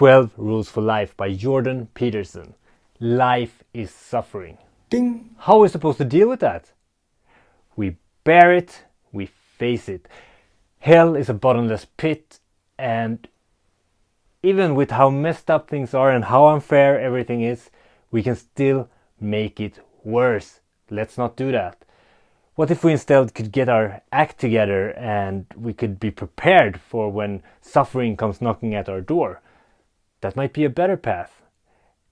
12 Rules for Life by Jordan Peterson. Life is suffering. Ding! How are we supposed to deal with that? We bear it, we face it. Hell is a bottomless pit, and even with how messed up things are and how unfair everything is, we can still make it worse. Let's not do that. What if we instead could get our act together and we could be prepared for when suffering comes knocking at our door? That might be a better path.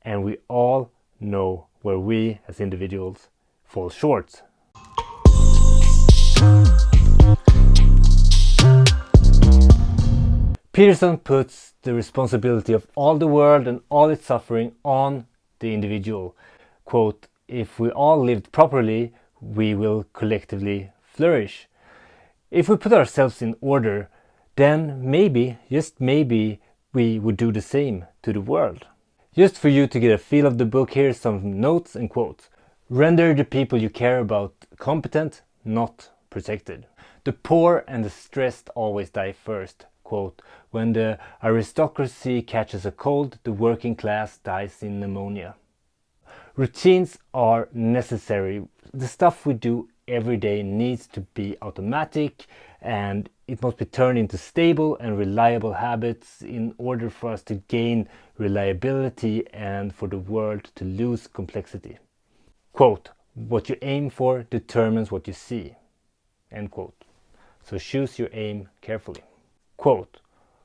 And we all know where we as individuals fall short. Peterson puts the responsibility of all the world and all its suffering on the individual. Quote, if we all lived properly, we will collectively flourish. If we put ourselves in order, then maybe, just maybe, we would do the same to the world. Just for you to get a feel of the book, here's some notes and quotes. Render the people you care about competent, not protected. The poor and the stressed always die first. Quote, when the aristocracy catches a cold, the working class dies in pneumonia. Routines are necessary. The stuff we do every day needs to be automatic, and it must be turned into stable and reliable habits in order for us to gain reliability and for the world to lose complexity. Quote, what you aim for determines what you see. End quote. So choose your aim carefully. Quote,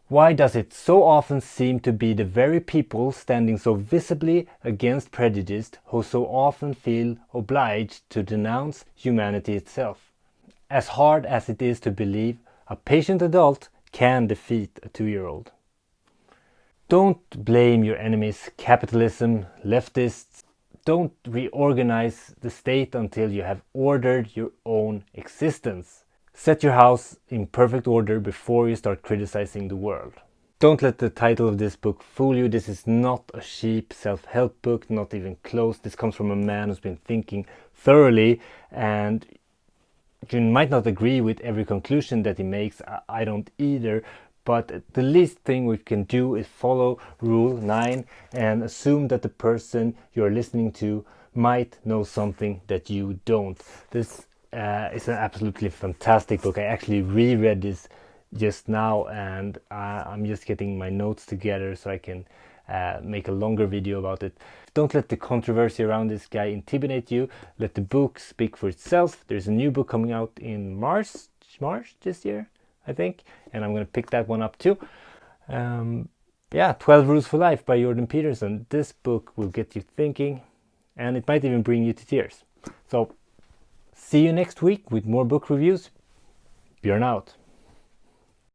why does it so often seem to be the very people standing so visibly against prejudice who so often feel obliged to denounce humanity itself? As hard as it is to believe, a patient adult can defeat a 2-year-old. Don't blame your enemies, capitalism, leftists. Don't reorganize the state until you have ordered your own existence. Set your house in perfect order before you start criticizing the world. Don't let the title of this book fool you. This is not a cheap self-help book, not even close. This comes from a man who's been thinking thoroughly, and you might not agree with every conclusion that he makes. I don't either. But the least thing we can do is follow Rule 9 and assume that the person you're listening to might know something that you don't. This it's an absolutely fantastic book. I actually reread this just now, and I'm just getting my notes together so I can make a longer video about it. Don't let the controversy around this guy intimidate you. Let the book speak for itself. There's a new book coming out in March this year, I think, and I'm going to pick that one up too. 12 Rules for Life by Jordan Peterson. This book will get you thinking, and it might even bring you to tears. So see you next week with more book reviews. Bjorn out.